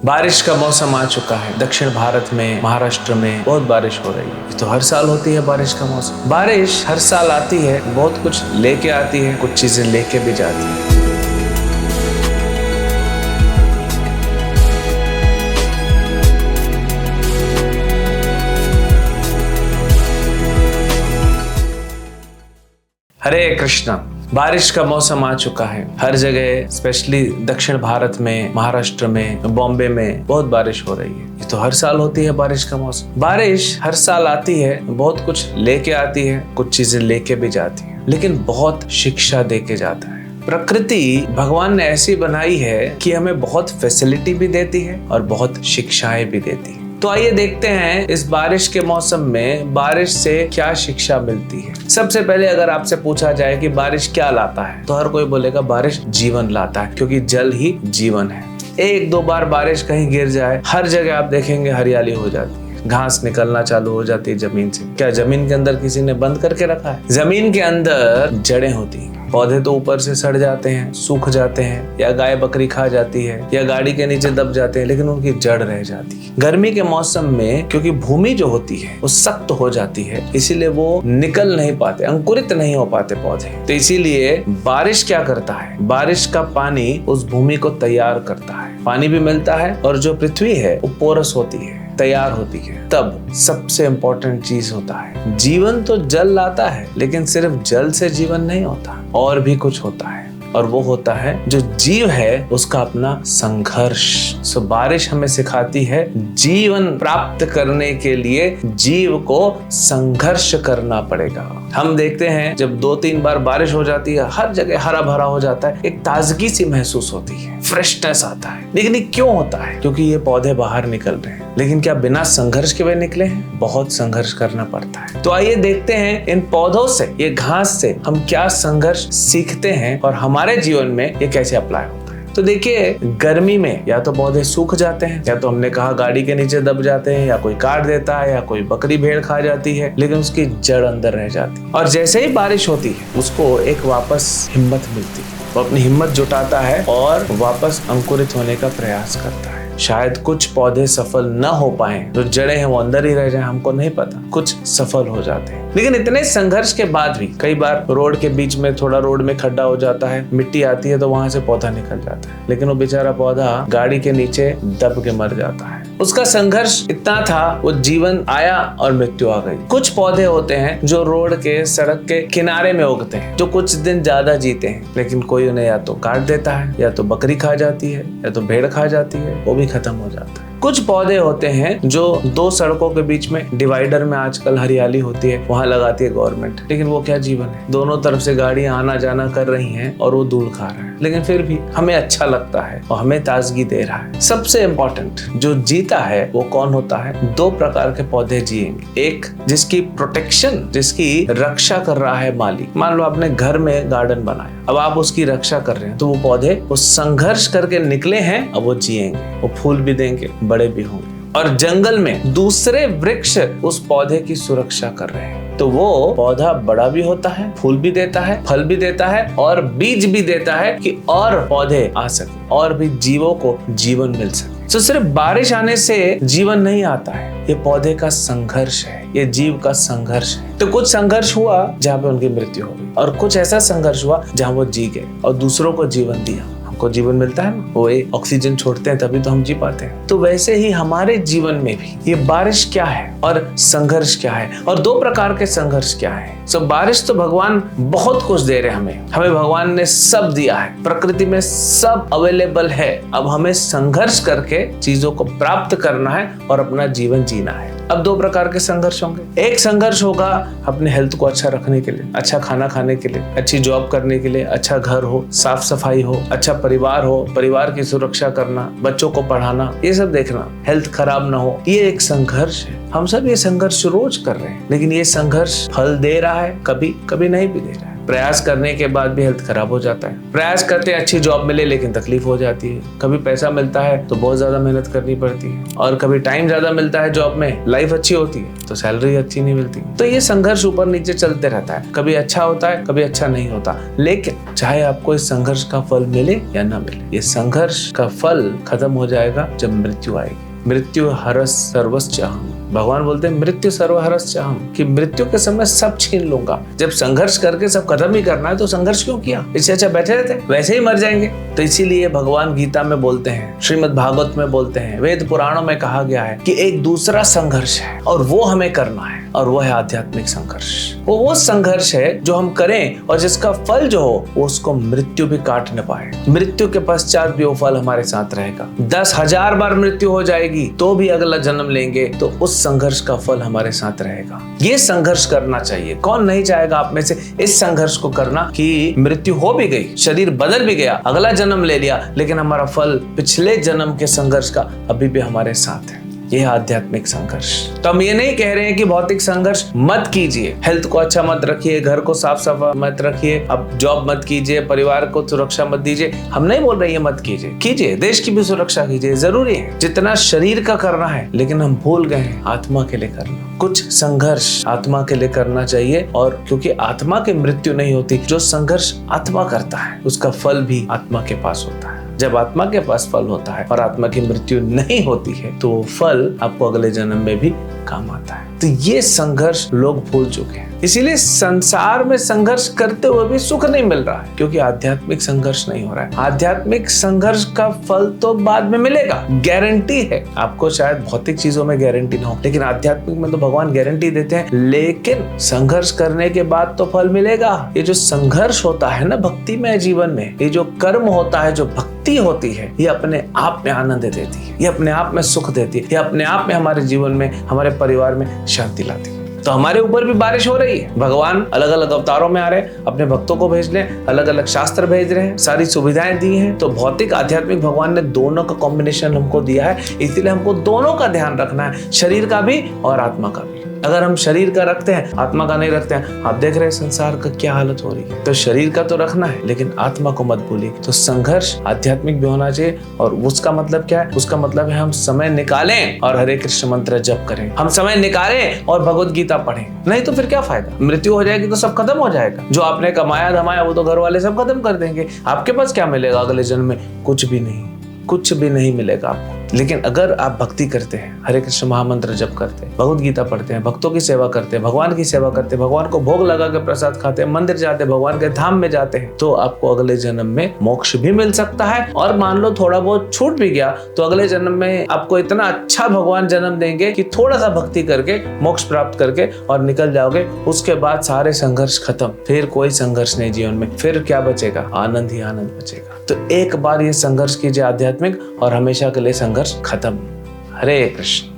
बारिश का मौसम आ चुका है। दक्षिण भारत में, महाराष्ट्र में बहुत बारिश हो रही है। तो हर साल होती है बारिश का मौसम। बारिश हर साल आती है, बहुत कुछ लेके आती है, कुछ चीजें लेके भी जाती है। हरे कृष्णा। बारिश का मौसम आ चुका है। हर जगह स्पेशली दक्षिण भारत में, महाराष्ट्र में, बॉम्बे में बहुत बारिश हो रही है। ये तो हर साल होती है बारिश का मौसम। बारिश हर साल आती है, बहुत कुछ लेके आती है, कुछ चीजें लेके भी जाती है, लेकिन बहुत शिक्षा देके जाता है। प्रकृति भगवान ने ऐसी बनाई है कि हमें बहुत फैसिलिटी भी देती है और बहुत शिक्षाएं भी देती है। तो आइए देखते हैं इस बारिश के मौसम में बारिश से क्या शिक्षा मिलती है। सबसे पहले अगर आपसे पूछा जाए कि बारिश क्या लाता है, तो हर कोई बोलेगा बारिश जीवन लाता है, क्योंकि जल ही जीवन है। एक दो बार बारिश कहीं गिर जाए, हर जगह आप देखेंगे हरियाली हो जाती है, घास निकलना चालू हो जाती है जमीन से। क्या जमीन के अंदर किसी ने बंद करके रखा है? जमीन के अंदर जड़ें होती हैं। पौधे तो ऊपर से सड़ जाते हैं, सूख जाते हैं, या गाय बकरी खा जाती है, या गाड़ी के नीचे दब जाते हैं, लेकिन उनकी जड़ रह जाती है। गर्मी के मौसम में क्योंकि भूमि जो होती है वो सख्त हो जाती है, इसीलिए वो निकल नहीं पाते, अंकुरित नहीं हो पाते पौधे। तो इसीलिए बारिश क्या करता है? बारिश का पानी उस भूमि को तैयार करता है, पानी भी मिलता है, और जो पृथ्वी है वो पोरस होती है, तैयार होती है। तब सबसे इंपॉर्टेंट चीज होता है, जीवन तो जल लाता है, लेकिन सिर्फ जल से जीवन नहीं होता, और भी कुछ होता है, और वो होता है जो जीव है उसका अपना संघर्ष। सो बारिश हमें सिखाती है जीवन प्राप्त करने के लिए जीव को संघर्ष करना पड़ेगा। हम देखते हैं जब 2-3 बार बारिश हो जाती है, हर जगह हरा भरा हो जाता है, एक ताजगी सी महसूस होती है, फ्रेशनेस आता है। लेकिन ये क्यों होता है? क्योंकि ये पौधे बाहर निकल रहे हैं। लेकिन क्या बिना संघर्ष के वे निकले हैं? बहुत संघर्ष करना पड़ता है। तो आइए देखते हैं इन पौधों से, ये घास से हम क्या संघर्ष सीखते हैं और हमारे जीवन में ये कैसे अप्लाई होता है। तो देखिए, गर्मी में या तो पौधे सूख जाते हैं, या तो हमने कहा गाड़ी के नीचे दब जाते हैं, या कोई काट देता है, या कोई बकरी भेड़ खा जाती है, लेकिन उसकी जड़ अंदर रह जाती है। और जैसे ही बारिश होती है उसको एक वापस हिम्मत मिलती है, वो अपनी हिम्मत जुटाता है और वापस अंकुरित होने का प्रयास करता है। शायद कुछ पौधे सफल न हो पाए, जो जड़ें हैं वो अंदर ही रह जाएं, हमको नहीं पता। कुछ सफल हो जाते हैं, लेकिन इतने संघर्ष के बाद भी कई बार रोड के बीच में थोड़ा रोड में खड्डा हो जाता है, मिट्टी आती है, तो वहां से पौधा निकल जाता है, लेकिन वो बेचारा पौधा गाड़ी के नीचे दब के मर जाता है। उसका संघर्ष इतना था, वो जीवन आया और मृत्यु आ गई। कुछ पौधे होते हैं जो रोड के, सड़क के किनारे में उगते हैं, जो कुछ दिन ज्यादा जीते हैं, लेकिन कोई उन्हें या तो काट देता है, या तो बकरी खा जाती है, या तो भेड़ खा जाती है, वो भी खत्म हो जाता है। कुछ पौधे होते हैं जो 2 सड़कों के बीच में, डिवाइडर में आजकल हरियाली होती है, वहां लगाती है गवर्नमेंट, लेकिन वो क्या जीवन है? दोनों तरफ से गाड़ियां आना जाना कर रही हैं और वो धूल खा रहा है, लेकिन फिर भी हमें अच्छा लगता है और हमें ताजगी दे रहा है। सबसे इम्पोर्टेंट जो जीता है वो कौन होता है? 2 प्रकार के पौधे जिएंगे। एक जिसकी प्रोटेक्शन, जिसकी रक्षा कर रहा है मालिक। मान लो आपने घर में गार्डन बनाया, अब आप उसकी रक्षा कर रहे हैं, तो वो पौधे वो संघर्ष करके निकले हैं, अब वो जिएंगे, वो फूल भी देंगे, बड़े भी होंगे। और जंगल में दूसरे वृक्ष उस पौधे की सुरक्षा कर रहे हैं, तो वो पौधा बड़ा भी होता है, फूल भी देता है, फल भी देता है, और बीज भी देता है कि और पौधे आ सके और भी जीवों को जीवन मिल सके। तो सिर्फ बारिश आने से जीवन नहीं आता है, ये पौधे का संघर्ष है, ये जीव का संघर्ष है। तो कुछ संघर्ष हुआ जहाँ पे उनकी मृत्यु हो गई, और कुछ ऐसा संघर्ष हुआ जहाँ वो जी गए और दूसरों को जीवन दिया। को जीवन मिलता है ना, वो एक ऑक्सीजन छोड़ते हैं तभी तो हम जी पाते हैं। तो वैसे ही हमारे जीवन में भी ये बारिश क्या है और संघर्ष क्या है, और 2 प्रकार के संघर्ष क्या है। सो बारिश तो भगवान बहुत कुछ दे रहे हैं हमें भगवान ने सब दिया है, प्रकृति में सब अवेलेबल है। अब हमें संघर्ष करके चीजों को प्राप्त करना है और अपना जीवन जीना है। अब 2 प्रकार के संघर्ष होंगे। एक संघर्ष होगा अपने हेल्थ को अच्छा रखने के लिए, अच्छा खाना खाने के लिए, अच्छी जॉब करने के लिए, अच्छा घर हो, साफ सफाई हो, अच्छा परिवार हो, परिवार की सुरक्षा करना, बच्चों को पढ़ाना, ये सब देखना, हेल्थ खराब ना हो, ये एक संघर्ष है। हम सब ये संघर्ष रोज कर रहे हैं, लेकिन ये संघर्ष फल दे रहा है, कभी कभी नहीं भी दे रहा है। प्रयास करने के बाद भी हेल्थ खराब हो जाता है। प्रयास करते अच्छी जॉब मिले लेकिन तकलीफ हो जाती है। कभी पैसा मिलता है तो बहुत ज्यादा मेहनत करनी पड़ती है, और कभी टाइम ज्यादा मिलता है जॉब में, लाइफ अच्छी होती है तो सैलरी अच्छी नहीं मिलती। तो ये संघर्ष ऊपर नीचे चलते रहता है, कभी अच्छा होता है कभी अच्छा नहीं होता। लेकिन चाहे आपको इस संघर्ष का फल मिले या ना मिले, ये संघर्ष का फल खत्म हो जाएगा जब मृत्यु आएगी। मृत्यु हरस सर्वस्याहम्। भगवान बोलते हैं मृत्यु सर्वहरस्याहम्, कि मृत्यु के समय सब छीन लूंगा। जब संघर्ष करके सब खत्म ही करना है तो संघर्ष क्यों किया? इससे अच्छा बैठे रहते, वैसे ही मर जाएंगे। तो इसीलिए भगवान गीता में बोलते हैं, श्रीमद् भागवत में बोलते हैं, वेद पुराणों में कहा गया है कि एक दूसरा संघर्ष है और वो हमें करना है, और वो है आध्यात्मिक संघर्ष। वो संघर्ष है जो हम करें और जिसका फल जो हो वो उसको मृत्यु भी काट न पाए। मृत्यु के पश्चात भी वो फल हमारे साथ रहेगा। 10,000 बार मृत्यु हो जाएगी तो भी अगला जन्म लेंगे तो उस संघर्ष का फल हमारे साथ रहेगा। ये संघर्ष करना चाहिए। कौन नहीं चाहेगा आप में से इस संघर्ष को करना कि मृत्यु हो भी गई, शरीर बदल भी गया, अगला जन्म ले लिया, लेकिन हमारा फल पिछले जन्म के संघर्ष का अभी भी हमारे साथ है। यह आध्यात्मिक संघर्ष। तो हम ये नहीं कह रहे हैं कि भौतिक संघर्ष मत कीजिए, हेल्थ को अच्छा मत रखिए, घर को साफ साफ मत रखिए, अब जॉब मत कीजिए, परिवार को सुरक्षा मत दीजिए। हम नहीं बोल रहे ये मत कीजिए, कीजिए, देश की भी सुरक्षा कीजिए, जरूरी है जितना शरीर का करना है। लेकिन हम भूल गए हैं आत्मा के लिए करना। कुछ संघर्ष आत्मा के लिए करना चाहिए, और क्योंकि आत्मा की मृत्यु नहीं होती, जो संघर्ष आत्मा करता है उसका फल भी आत्मा के पास होता है। जब आत्मा के पास फल होता है और आत्मा की मृत्यु नहीं होती है तो वो फल आपको अगले जन्म में भी काम आता है। तो ये संघर्ष लोग भूल चुके हैं। इसीलिए संसार में संघर्ष करते हुए भी सुख नहीं मिल रहा है, क्योंकि आध्यात्मिक संघर्ष नहीं हो रहा है। आध्यात्मिक संघर्ष का फल तो बाद में मिलेगा, गारंटी है। आपको शायद भौतिक चीजों में गारंटी ना हो, लेकिन आध्यात्मिक में तो भगवान गारंटी देते हैं। लेकिन संघर्ष करने के बाद तो फल मिलेगा। ये जो संघर्ष होता है ना भक्ति में जीवन में, ये जो कर्म होता है, जो भक्ति होती है, ये अपने आप में आनंद देती है, ये अपने आप में सुख देती है, ये अपने आप में हमारे जीवन में, हमारे परिवार में शांति लाती है। तो हमारे ऊपर भी बारिश हो रही है। भगवान अलग अलग अवतारों में आ रहे हैं, अपने भक्तों को भेज रहे, अलग अलग शास्त्र भेज रहे हैं, सारी सुविधाएं दी हैं। तो भौतिक आध्यात्मिक भगवान ने दोनों का कॉम्बिनेशन हमको दिया है, इसलिए हमको दोनों का ध्यान रखना है, शरीर का भी और आत्मा का भी। अगर हम शरीर का रखते हैं आत्मा का नहीं रखते हैं, आप देख रहे हैं संसार का क्या हालत हो रही है। तो शरीर का तो रखना है लेकिन आत्मा को मत भूलिए। तो संघर्ष आध्यात्मिक भी होना चाहिए, और उसका मतलब क्या है? उसका मतलब है हम समय निकालें और हरे कृष्ण मंत्र जप करें, हम समय निकालें और भगवत गीता पढ़ें। नहीं तो फिर क्या फायदा? मृत्यु हो जाएगी तो सब खत्म हो जाएगा। जो आपने कमाया धमाया वो तो घर वाले सब खत्म कर देंगे। आपके पास क्या मिलेगा अगले जन्म में? कुछ भी नहीं, कुछ भी नहीं मिलेगा आपको। लेकिन अगर आप भक्ति करते हैं, हरे कृष्ण महामंत्र जप करते हैं, भगवत गीता पढ़ते हैं, भक्तों की सेवा करते हैं, भगवान की सेवा करते हैं, भगवान को भोग लगा के प्रसाद खाते हैं, मंदिर जाते हैं, भगवान के धाम में जाते हैं, तो आपको अगले जन्म में मोक्ष भी मिल सकता है। और मान लो थोड़ा बहुत छूट भी गया तो अगले जन्म में आपको इतना अच्छा भगवान जन्म देंगे कि थोड़ा सा भक्ति करके मोक्ष प्राप्त करके और निकल जाओगे। उसके बाद सारे संघर्ष खत्म, फिर कोई संघर्ष नहीं जीवन में, फिर क्या बचेगा? आनंद ही आनंद बचेगा। तो एक बार ये संघर्ष कीजिए आध्यात्मिक, और हमेशा के लिए संघर्ष खत्म। हरे कृष्ण।